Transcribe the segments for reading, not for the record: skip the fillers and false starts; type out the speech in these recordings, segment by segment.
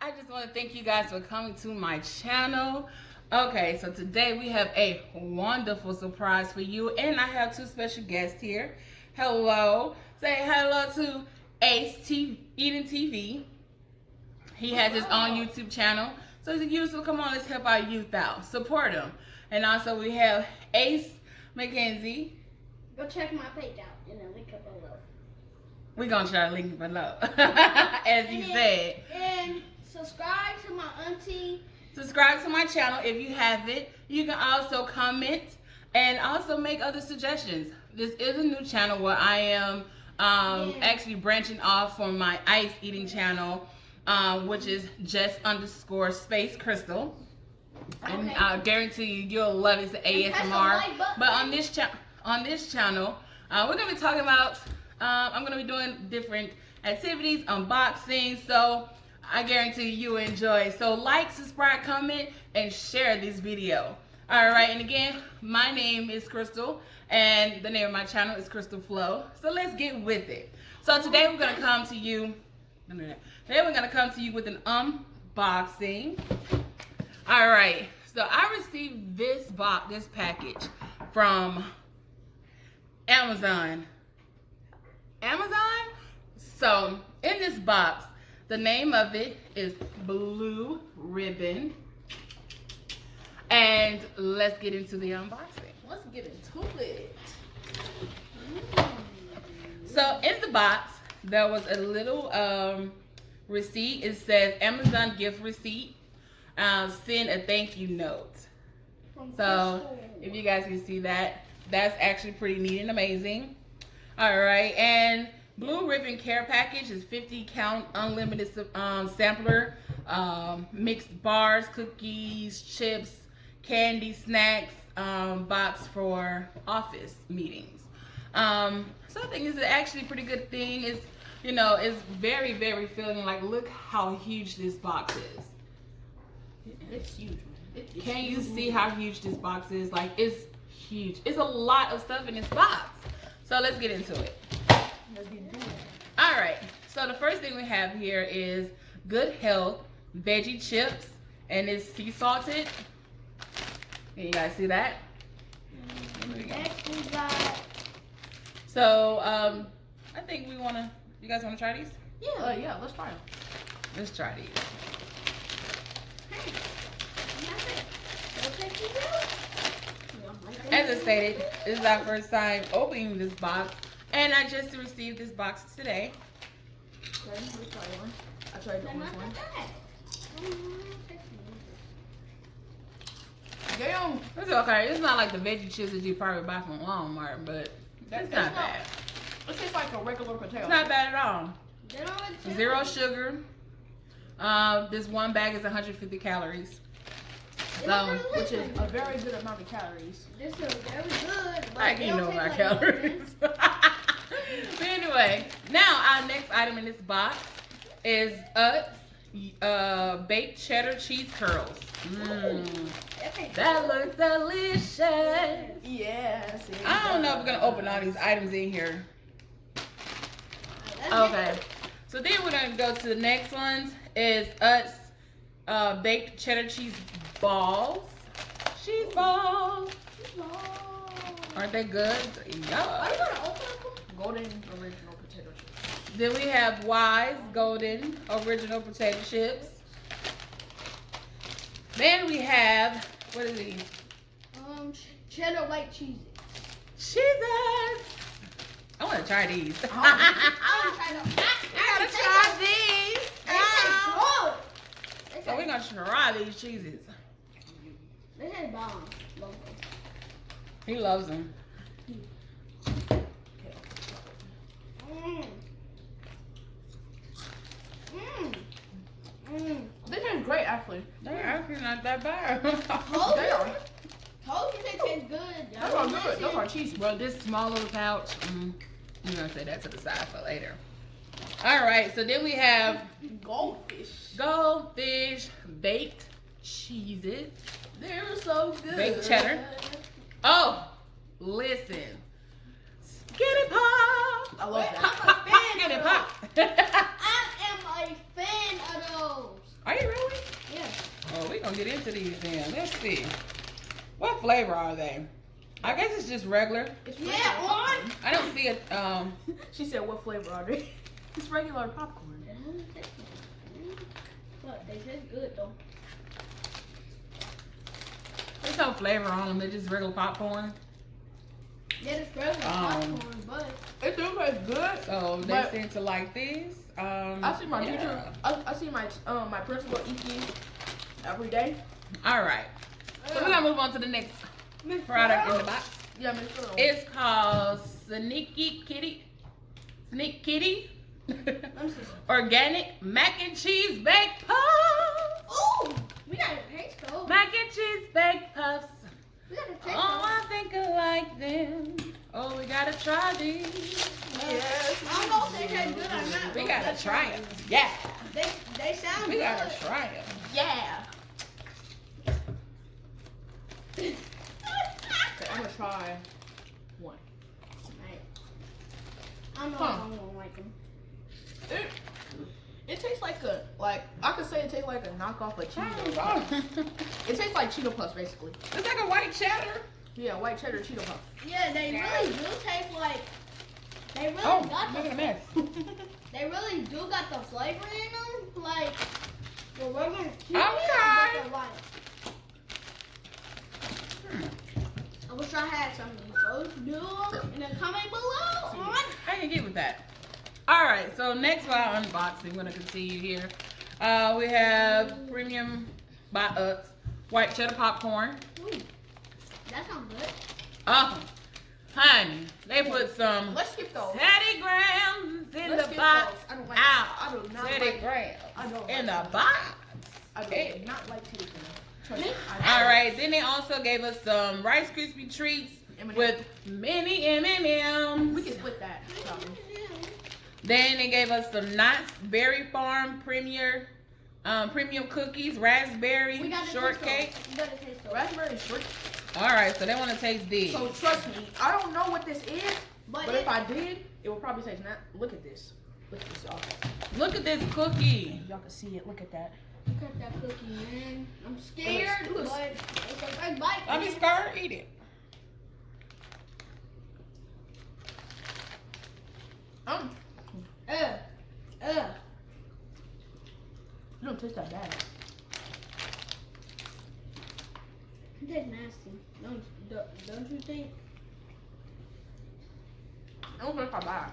I just want to thank you guys for coming to my channel. Okay, so today we have a wonderful surprise for you, and I have two special guests here. Hello. Say hello to Ace Eating TV. He has his own YouTube channel. So as a youth, so come on, let's help our youth out. Support him. And also we have Ace McKenzie. Go check my page out in the link up below. We're going to try to link it below, as you said. And subscribe to my auntie. Subscribe to my channel if you haven't. You can also comment and also make other suggestions. This is a new channel where I am actually branching off from my ice eating channel, which is just_space crystal. And I guarantee you'll love it. It's ASMR. But on this channel, we're gonna be talking about. I'm gonna be doing different activities, unboxing. So I guarantee you enjoy. So like, subscribe, comment, and share this video. All right. And again, my name is Crystal, and the name of my channel is Crystal Flow. So let's get with it. So today we're gonna come to you. Today we're gonna come to you with an unboxing. All right, so I received this package from Amazon. So in this box, the name of it is Blue Ribbon. And let's get into the unboxing. Let's get into it. So in the box, there was a little receipt. It says Amazon gift receipt. Send a thank you note. So if you guys can see that, that's actually pretty neat and amazing. All right, and Blue Ribbon Care Package is 50 count unlimited sampler, mixed bars, cookies, chips, candy, snacks, box for office meetings. So I think it's actually a pretty good thing. It's, you know, it's very, very filling. Like, look how huge this box is. It's huge, man. Can you see how huge this box is? Like, it's huge. It's a lot of stuff in this box. So let's get into it. Let's get into it. All right. So the first thing we have here is Good Health veggie chips, and it's sea salted. Can you guys see that? Next we got. So I think we wanna. You guys wanna try these? Yeah, let's try them. Let's try these. As I stated, this is our first time opening this box, and I just received this box today. Okay, let's try one. I tried the first one. Damn. It's okay. It's not like the veggie chips that you probably buy from Walmart, but it's not bad. It tastes like a regular potato. It's not bad at all. Zero sugar. This one bag is 150 calories. So, which is a very good amount of calories. This is very good. I can't know about calories. But anyway, now our next item in this box is baked cheddar cheese curls. That looks delicious. Yes. I don't know if we're gonna open all these items in here. Okay. So then we're gonna go to the next ones. Is baked cheddar cheese balls. Cheese balls. Aren't they good? Yeah. Are you gonna open them? Golden original potato chips. Then we have Wise Golden Original Potato Chips. Then we have, what are these? Cheddar white cheese. Cheeses. I want to try these. I gotta try these. So we're gonna try these cheeses. They had bomb. He loves them. This is great, actually. They're actually not that bad. They are. Told you they taste good. Those are good. Those are cheesy. Bro, this small little pouch. I'm gonna say that to the side for later. All right, so then we have Goldfish baked cheeses. They're so good. Baked cheddar. Oh, listen. Skinny Pop. I love that. Skinny Pop. I am a fan of those. Are you gonna get into these then. Let's see. What flavor are they? I guess it's just regular. It's Yeah, regular on. popcorn. I don't see it. She said, "What flavor are they?" It's regular popcorn. But they taste good though. There's no flavor on them. They're just regular popcorn. Yeah, it's regular popcorn, but It do taste good. So they But- seem to like this. I see my teacher. I see my principal eat these every day. All right. So we're gonna move on to the next product in the box. Yeah, Miss Girl. It's called Sneaky Kitty. Sneak Kitty. let me see. Organic mac and cheese baked puffs. Ooh, we gotta taste those. Mac and cheese baked puffs. We gotta taste Oh, those. I think I like them. Oh, we gotta try these. Yes. I don't know if they taste good or not. We but gotta let's try them. Yeah. They sound We good. gotta try them. Yeah. Okay, I'm gonna try one. Right. I know Huh. I'm gonna like them. It tastes like I could say it tastes like a knockoff of Cheeto Puffs. It's It tastes like Cheeto Puffs basically. like a white cheddar. Yeah, white cheddar Cheeto Puffs. Yeah, they really do taste like. They really Oh, got look at a the. mess. They really do got the flavor in them, like the regular Cheetos, Okay. but they're white. I wish I had some of these. Those do in the comment below. On. I can get with that. All right, so next while unboxing, I'm gonna continue here. We have premium white cheddar popcorn. Ooh, that sounds good. Oh, honey, they put some Let's skip those. Teddy Grahams in Let's the skip box. those. I don't like. Out. I do not Teddy like. Grahams I don't in the like box. I do Hey. not like Teddy Grahams. Trust Me? me. I All right, then they also gave us some Rice Krispie treats M&Ms. with mini M&Ms. We can split that. Probably. Then they gave us some Knott's Berry Farm premium cookies, raspberry We gotta shortcake. taste those. We gotta taste those. Raspberry short. All right, so they want to taste these. So trust me, I don't know what this is, But but it, if I did, it would probably taste not. Look at this. Look at this, y'all. Look at this cookie. Y'all can see it. Look at that. look at that cookie, man. I'm scared, It looks- but it's a big bite. I'll be man. scared. Eat it. It don't taste that bad. It tastes nasty. Don't you think? It don't taste that bad.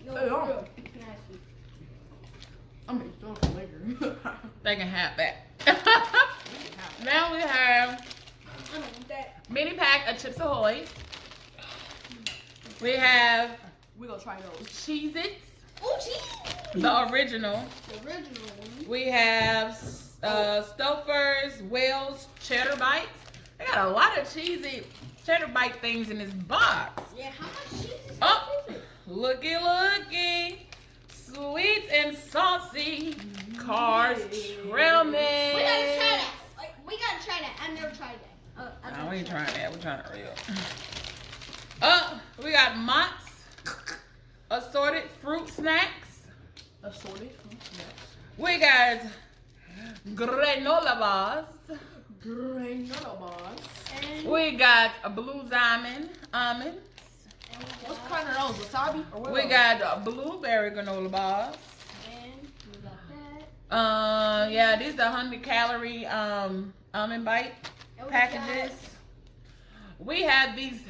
No, Hey, for y'all. real. It's nasty. I mean, still for later. They can have that. Now we have I don't want that. mini pack of Chips Ahoy. We have We gonna try those. Cheez-Its, Oh, cheese. the original. The original one. We have Stouffer's, Wells, Cheddar Bites. They got a lot of cheesy cheddar bite things in this box. Yeah, how much cheese is Oh. this? Looky, looky. Sweet and saucy. Cars, trail We gotta try mix. that. Like, we gotta try that. I've never tried that. No, we ain't trying that. We're trying to real. We got Mott's assorted fruit snacks. Assorted. We got granola bars. Granola bars. And, We got a blue diamond almonds. and we What's got, kind of those? Wasabi? Or what We else? got blueberry granola bars. and we got that. Yeah, these are 100-calorie almond bite And we packages. We have these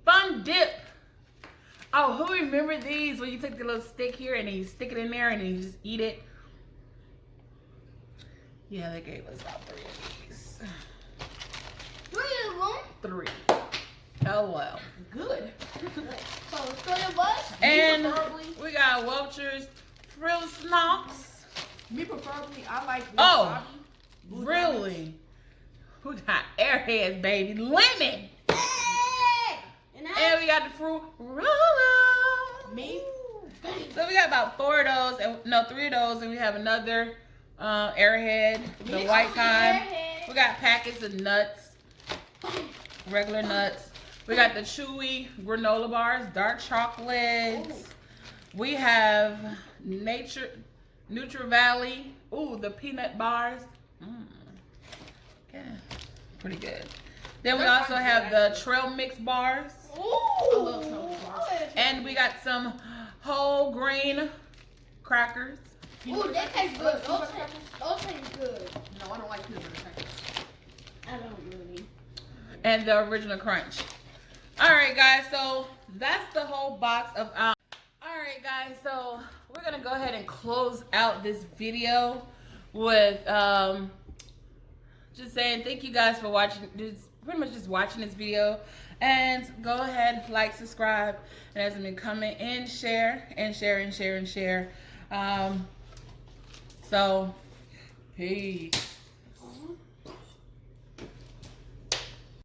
fun dip. Oh, who remember these when you take the little stick here and then you stick it in there and then you just eat it? Yeah, they gave us about 3 of these. Got 3 of them. 3. Oh well. Good. So it's 3 of us. And preferably- we got Welch's Fruit Snacks. Me preferably, I like wasabi. Oh, blue really? We got Airheads, baby. Lemon. Hey! And And we got the fruit roll. Me? So we got about 4 of those, and no, 3 of those, and we have another Airhead, the Me white also kind. Airhead. We got packets of nuts, regular nuts. We got the chewy granola bars, dark chocolates. We have Nature Valley. Ooh, the peanut bars. Yeah, pretty good. Then we also have the Trail Mix bars. Ooh. And we got some whole grain crackers. Ooh, they taste good. Those taste good. No, I don't like peanut butter crackers. I don't really. And the Original Crunch. Alright guys, so that's the whole box of Alright guys, so we're gonna go ahead and close out this video with just saying thank you guys for watching, pretty much just watching this video. And go ahead, like, subscribe, and as I comment and share and share and share and share. So peace.